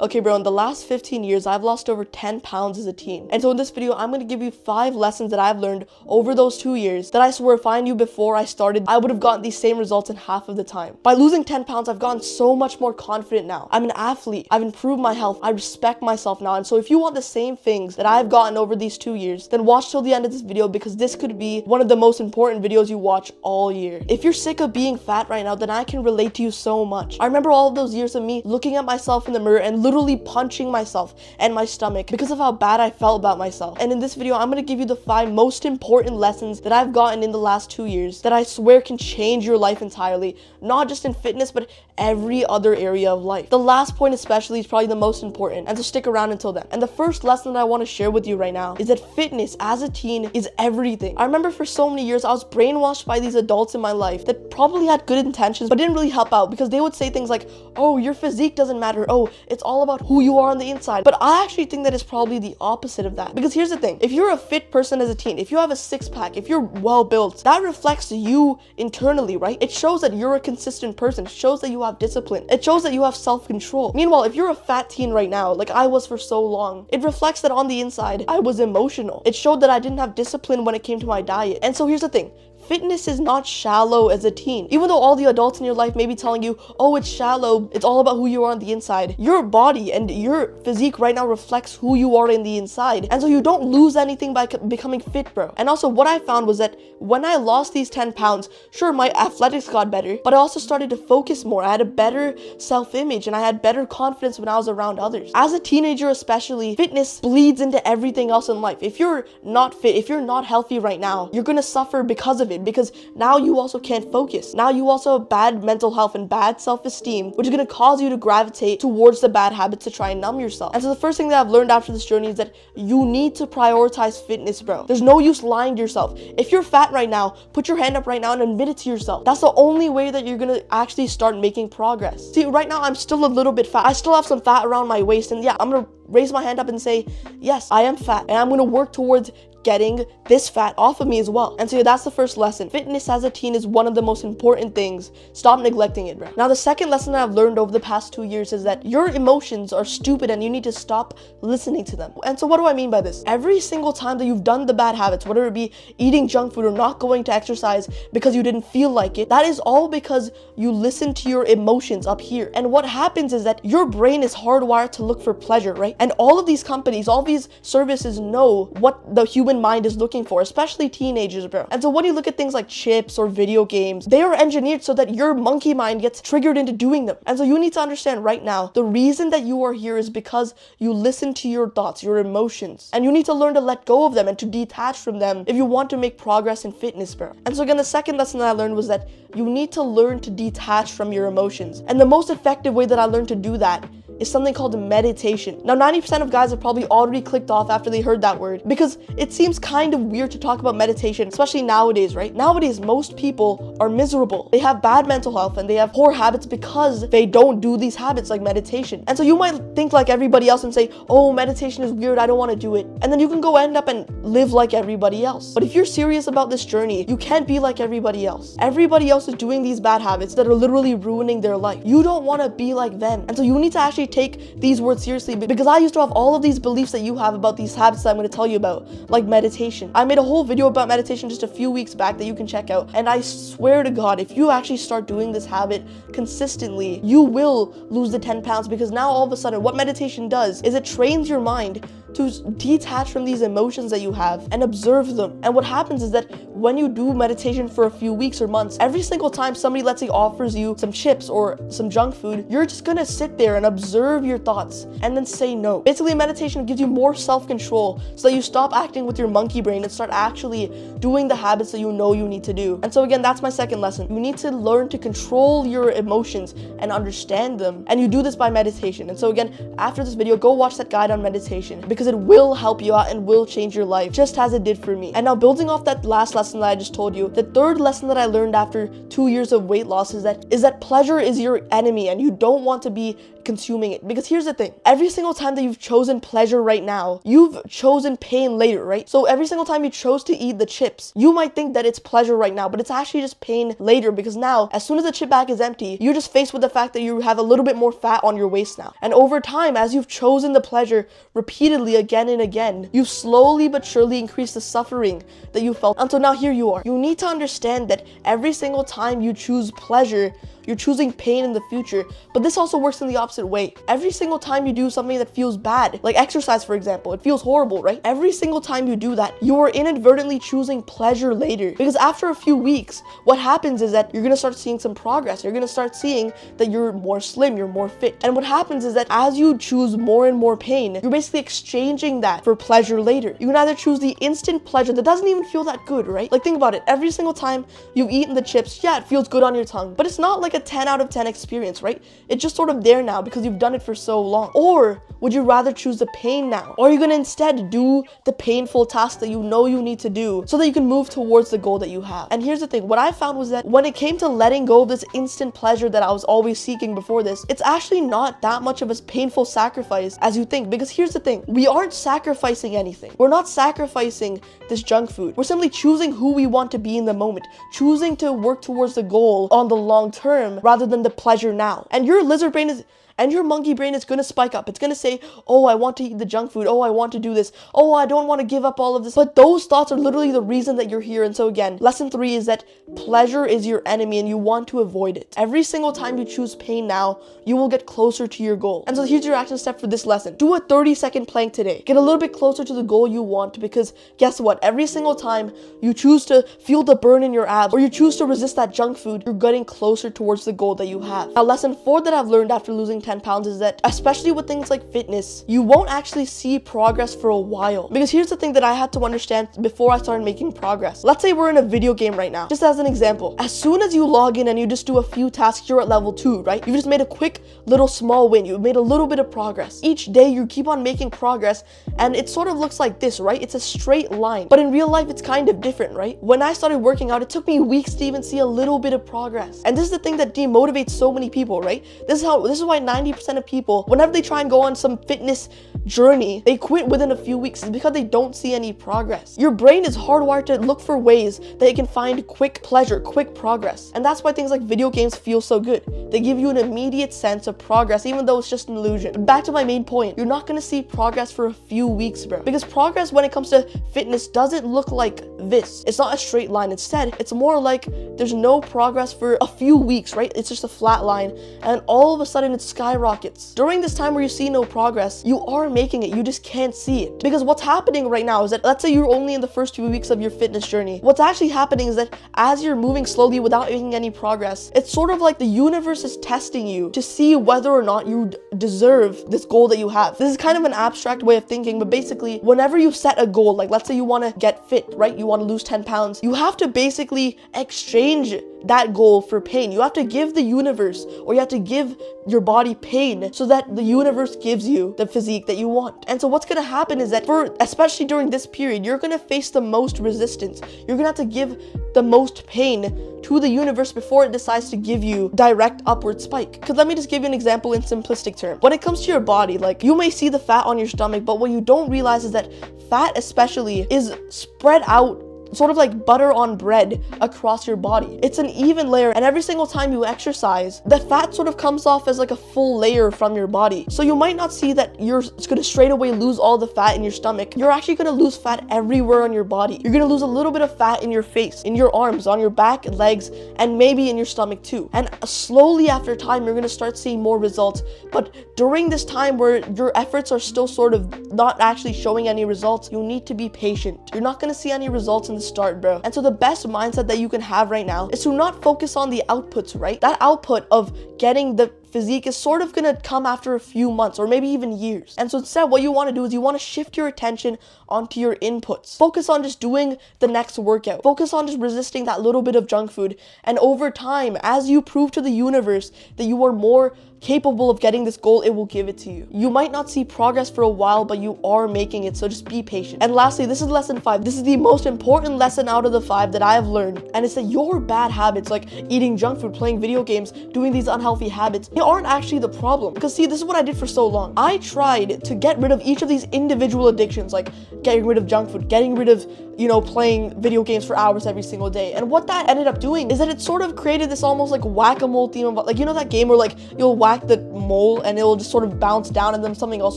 Okay, bro, in the last 15 years, I've lost over 10 pounds as a teen. And so in this video, I'm going to give you 5 lessons that I've learned over those 2 years that I swear if I knew before I started, I would have gotten these same results in half of the time. By losing 10 pounds, I've gotten so much more confident now. I'm an athlete. I've improved my health. I respect myself now. And so if you want the same things that I've gotten over these 2 years, then watch till the end of this video because this could be one of the most important videos you watch all year. If you're sick of being fat right now, then I can relate to you so much. I remember all of those years of me looking at myself in the mirror and literally punching myself and my stomach because of how bad I felt about myself. And in this video, I'm going to give you the 5 most important lessons that I've gotten in the last 2 years that I swear can change your life entirely, not just in fitness, but every other area of life. The last point especially is probably the most important, and so stick around until then. And the first lesson that I want to share with you right now is that fitness as a teen is everything. I remember for so many years, I was brainwashed by these adults in my life that probably had good intentions, but didn't really help out because they would say things like, oh, your physique doesn't matter. Oh, it's all about who you are on the inside. But I actually think that it's probably the opposite of that. Because here's the thing, if you're a fit person as a teen, if you have a 6-pack, if you're well built, that reflects you internally, right? It shows that you're a consistent person. It shows that you have discipline. It shows that you have self-control. Meanwhile, if you're a fat teen right now, like I was for so long, it reflects that on the inside, I was emotional. It showed that I didn't have discipline when it came to my diet. And so here's the thing, fitness is not shallow as a teen. Even though all the adults in your life may be telling you, oh, it's shallow, it's all about who you are on the inside, your body and your physique right now reflects who you are in the inside. And so you don't lose anything by becoming fit, bro. And also what I found was that when I lost these 10 pounds, sure, my athletics got better, but I also started to focus more. I had a better self-image and I had better confidence when I was around others. As a teenager especially, fitness bleeds into everything else in life. If you're not fit, if you're not healthy right now, you're gonna suffer because of it. Because now you also can't focus. Now you also have bad mental health and bad self-esteem, which is going to cause you to gravitate towards the bad habits to try and numb yourself. And so the first thing that I've learned after this journey is that you need to prioritize fitness, bro. There's no use lying to yourself. If you're fat right now, put your hand up right now and admit it to yourself. That's the only way that you're going to actually start making progress. See, right now I'm still a little bit fat. I still have some fat around my waist, and yeah, I'm going to raise my hand up and say, yes, I am fat, and I'm going to work towards getting this fat off of me as well. And so yeah, that's the first lesson. Fitness as a teen is one of the most important things. Stop neglecting it, bro. Now, the second lesson that I've learned over the past 2 years is that your emotions are stupid and you need to stop listening to them. And so what do I mean by this? Every single time that you've done the bad habits, whether it be eating junk food or not going to exercise because you didn't feel like it, that is all because you listen to your emotions up here. And what happens is that your brain is hardwired to look for pleasure, right? And all of these companies, all these services know what the human mind is looking for, especially teenagers, bro. And so when you look at things like chips or video games, they are engineered so that your monkey mind gets triggered into doing them. And so you need to understand right now, the reason that you are here is because you listen to your thoughts, your emotions, and you need to learn to let go of them and to detach from them if you want to make progress in fitness, bro. And so again, the second lesson that I learned was that you need to learn to detach from your emotions. And the most effective way that I learned to do that is something called meditation. Now, 90% of guys have probably already clicked off after they heard that word because it seems kind of weird to talk about meditation, especially nowadays, right? Nowadays, most people are miserable. They have bad mental health and they have poor habits because they don't do these habits like meditation. And so you might think like everybody else and say, oh, meditation is weird, I don't want to do it. And then you can go end up and live like everybody else. But if you're serious about this journey, you can't be like everybody else. Everybody else is doing these bad habits that are literally ruining their life. You don't want to be like them. And so you need to actually take these words seriously, because I used to have all of these beliefs that you have about these habits that I'm going to tell you about, like meditation. I made a whole video about meditation just a few weeks back that you can check out, and I swear to God, if you actually start doing this habit consistently, you will lose the 10 pounds, because now all of a sudden what meditation does is it trains your mind to detach from these emotions that you have and observe them. And what happens is that when you do meditation for a few weeks or months, every single time somebody, let's say, offers you some chips or some junk food, you're just gonna sit there and observe your thoughts and then say no. Basically, meditation gives you more self-control so that you stop acting with your monkey brain and start actually doing the habits that you know you need to do. And so again, that's my second lesson. You need to learn to control your emotions and understand them. And you do this by meditation. And so again, after this video, go watch that guide on meditation, because it will help you out and will change your life, just as it did for me. And now, building off that last lesson that I just told you, the third lesson that I learned after 2 years of weight loss is that pleasure is your enemy, and you don't want to be consuming it. Because here's the thing, every single time that you've chosen pleasure right now, you've chosen pain later, right? So every single time you chose to eat the chips, you might think that it's pleasure right now, but it's actually just pain later, because now as soon as the chip bag is empty, you're just faced with the fact that you have a little bit more fat on your waist now. And over time, as you've chosen the pleasure repeatedly again and again, you slowly but surely increase the suffering that you felt until now here you are. You need to understand that every single time you choose pleasure, you're choosing pain in the future. But this also works in the opposite way. Every single time you do something that feels bad, like exercise for example, it feels horrible, right? Every single time you do that, you are inadvertently choosing pleasure later. Because after a few weeks, what happens is that you're gonna start seeing some progress. You're gonna start seeing that you're more slim, you're more fit. And what happens is that as you choose more and more pain, you're basically exchanging that for pleasure later. You can either choose the instant pleasure that doesn't even feel that good, right? Like think about it, every single time you've eaten the chips, yeah, it feels good on your tongue, but it's not like a 10 out of 10 experience, right? It's just sort of there now because you've done it for so long. Or would you rather choose the pain now? Or are you gonna instead do the painful task that you know you need to do so that you can move towards the goal that you have? And here's the thing, what I found was that when it came to letting go of this instant pleasure that I was always seeking before this, it's actually not that much of a painful sacrifice as you think. Because here's the thing, we aren't sacrificing anything. We're not sacrificing this junk food. We're simply choosing who we want to be in the moment, choosing to work towards the goal on the long term rather than the pleasure now. And your lizard brain is and your monkey brain is going to spike up. It's going to say, oh, I want to eat the junk food. Oh, I want to do this. Oh, I don't want to give up all of this. But those thoughts are literally the reason that you're here. And so again, lesson 3 is that pleasure is your enemy and you want to avoid it. Every single time you choose pain now, you will get closer to your goal. And so here's your action step for this lesson. Do a 30-second plank today. Get a little bit closer to the goal you want, because guess what? Every single time you choose to feel the burn in your abs or you choose to resist that junk food, you're getting closer towards the goal that you have. Now, lesson 4 that I've learned after losing 10 pounds is that, especially with things like fitness, you won't actually see progress for a while. Because here's the thing that I had to understand before I started making progress. Let's say we're in a video game right now. Just as an example, as soon as you log in and you just do a few tasks, you're at level 2, right? You've just made a quick little small win. You've made a little bit of progress. Each day you keep on making progress, and it sort of looks like this, right? It's a straight line. But in real life, it's kind of different, right? When I started working out, it took me weeks to even see a little bit of progress. And this is the thing that demotivates so many people, right? This is why 90% of people, whenever they try and go on some fitness journey, they quit within a few weeks. It's because they don't see any progress. Your brain is hardwired to look for ways that it can find quick pleasure, quick progress. And that's why things like video games feel so good. They give you an immediate sense of progress, even though it's just an illusion. But back to my main point, you're not going to see progress for a few weeks, bro. Because progress when it comes to fitness doesn't look like this. It's not a straight line. Instead, it's more like there's no progress for a few weeks, right? It's just a flat line, and all of a sudden it skyrockets. During this time where you see no progress, you are making it, you just can't see it. Because what's happening right now is that, let's say you're only in the first few weeks of your fitness journey, what's actually happening is that as you're moving slowly without making any progress, it's sort of like the universe is testing you to see whether or not you deserve this goal that you have. This is kind of an abstract way of thinking, but basically, whenever you set a goal, like let's say you want to get fit, right? You want to lose 10 pounds, you have to basically exchange that goal for pain. You have to give the universe, or you have to give your body pain so that the universe gives you the physique that you want. And so what's going to happen is that especially during this period, you're going to face the most resistance. You're going to have to give the most pain to the universe before it decides to give you direct upward spike. Because let me just give you an example in simplistic terms. When it comes to your body, like you may see the fat on your stomach, but what you don't realize is that fat especially is spread out sort of like butter on bread across your body. It's an even layer, and every single time you exercise, the fat sort of comes off as like a full layer from your body. So you might not see that you're going to straight away lose all the fat in your stomach. You're actually going to lose fat everywhere on your body. You're going to lose a little bit of fat in your face, in your arms, on your back, legs, and maybe in your stomach too. And slowly after time, you're going to start seeing more results. But during this time where your efforts are still sort of not actually showing any results, you need to be patient. You're not going to see any results in the start, bro. And so the best mindset that you can have right now is to not focus on the outputs, right? That output of getting the physique is sort of gonna come after a few months or maybe even years. And so instead, what you want to do is you want to shift your attention onto your inputs. Focus on just doing the next workout. Focus on just resisting that little bit of junk food. And over time, as you prove to the universe that you are more capable of getting this goal, it will give it to you. You might not see progress for a while, but you are making it, so just be patient. And lastly, this is lesson 5. This is the most important lesson out of the 5 that I have learned, and it's that your bad habits, like eating junk food, playing video games, doing these unhealthy habits, they aren't actually the problem. Because see, this is what I did for so long. I tried to get rid of each of these individual addictions, like getting rid of junk food, getting rid of, you know, playing video games for hours every single day. And what that ended up doing is that it sort of created this almost like whack-a-mole theme of, like, you know that game where like you'll whack the mole and it'll just sort of bounce down and then something else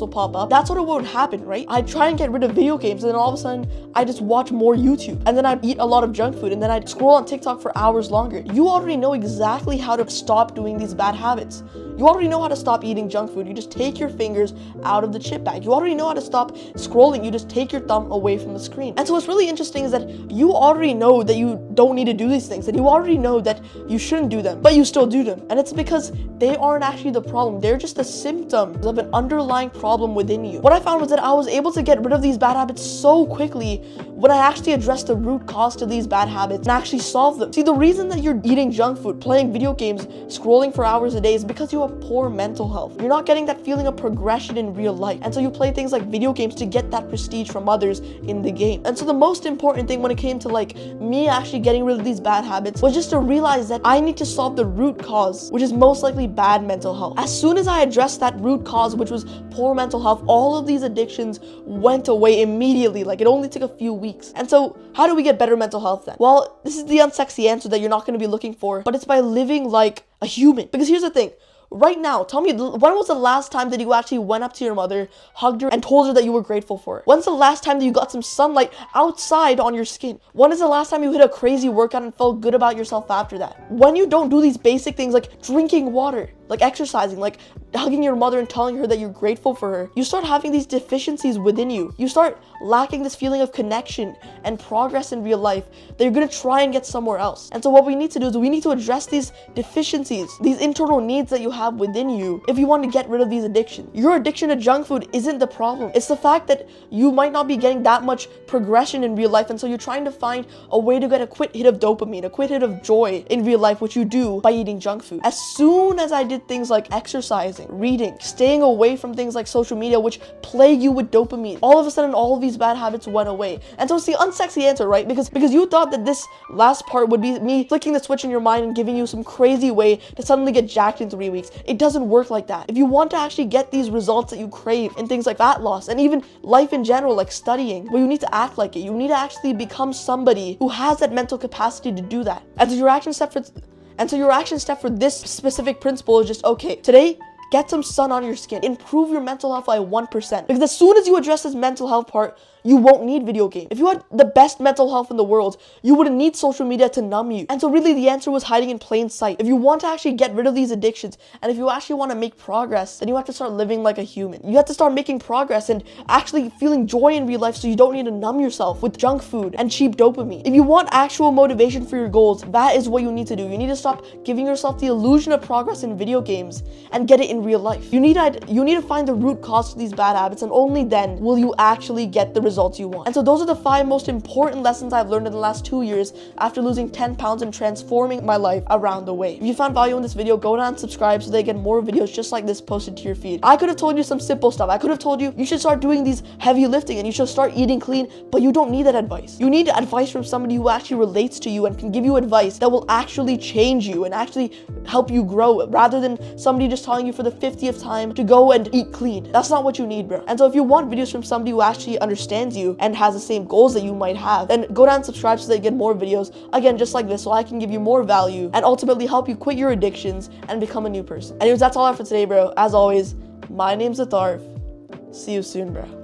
will pop up. That's sort of what would happen, right? I'd try and get rid of video games and then all of a sudden I just watch more YouTube, and then I'd eat a lot of junk food, and then I'd scroll on TikTok for hours longer. You already know exactly how to stop doing these bad habits. You already know how to stop eating junk food. You just take your fingers out of the chip bag. You already know how to stop scrolling. You just take your thumb away from the screen. And so what's really interesting is that you already know that you don't need to do these things, and you already know that you shouldn't do them, but you still do them. And it's because they aren't actually the problem. They're just the symptoms of an underlying problem within you. What I found was that I was able to get rid of these bad habits so quickly when I actually addressed the root cause to these bad habits and actually solved them. See, the reason that you're eating junk food, playing video games, scrolling for hours a day is because you have poor mental health. You're not getting that feeling of progression in real life. And so you play things like video games to get that prestige from others in the game. And so the most important thing when it came to like me actually getting rid of these bad habits was just to realize that I need to solve the root cause, which is most likely bad mental health. As soon as I addressed that root cause, which was poor mental health, all of these addictions went away immediately. Like, it only took a few weeks. And so how do we get better mental health then? Well, this is the unsexy answer that you're not going to be looking for, but it's by living like a human. Because here's the thing. Right now, tell me, when was the last time that you actually went up to your mother, hugged her, and told her that you were grateful for her? When's the last time that you got some sunlight outside on your skin? When is the last time you hit a crazy workout and felt good about yourself after that? When you don't do these basic things like drinking water, like exercising, like hugging your mother and telling her that you're grateful for her, you start having these deficiencies within you. You start lacking this feeling of connection and progress in real life that you're gonna try and get somewhere else. And so what we need to do is we need to address these deficiencies, these internal needs that you have within you if you want to get rid of these addictions. Your addiction to junk food isn't the problem. It's the fact that you might not be getting that much progression in real life, and so you're trying to find a way to get a quick hit of dopamine, a quick hit of joy in real life, which you do by eating junk food. As soon as I did things like exercising, reading, staying away from things like social media, which plague you with dopamine, all of a sudden all of these bad habits went away. And so it's the unsexy answer, right? Because you thought that this last part would be me flicking the switch in your mind and giving you some crazy way to suddenly get jacked in 3 weeks. It doesn't work like that. If you want to actually get these results that you crave in things like fat loss and even life in general, like studying, well, you need to act like it. You need to actually become somebody who has that mental capacity to do that. And so your action step for this specific principle is just, okay, today, get some sun on your skin. Improve your mental health by 1%. Because as soon as you address this mental health part, you won't need video games. If you had the best mental health in the world, you wouldn't need social media to numb you. And so really the answer was hiding in plain sight. If you want to actually get rid of these addictions, and if you actually want to make progress, then you have to start living like a human. You have to start making progress and actually feeling joy in real life, so you don't need to numb yourself with junk food and cheap dopamine. If you want actual motivation for your goals, that is what you need to do. You need to stop giving yourself the illusion of progress in video games and get it in real life. You need to find the root cause to these bad habits, and only then will you actually get the results you want. And so those are the 5 most important lessons I've learned in the last 2 years after losing 10 pounds and transforming my life around the way. If you found value in this video, go down and subscribe so they get more videos just like this posted to your feed. I could have told you some simple stuff. I could have told you should start doing these heavy lifting and you should start eating clean, but you don't need that advice. You need advice from somebody who actually relates to you and can give you advice that will actually change you and actually help you grow, rather than somebody just telling you for the 50th time to go and eat clean. That's not what you need, bro. And so if you want videos from somebody who actually understands you and has the same goals that you might have, then go down and subscribe so that you get more videos, again, just like this, so I can give you more value and ultimately help you quit your addictions and become a new person. Anyways, that's all I have for today, bro. As always, my name's Atharv. See you soon, bro.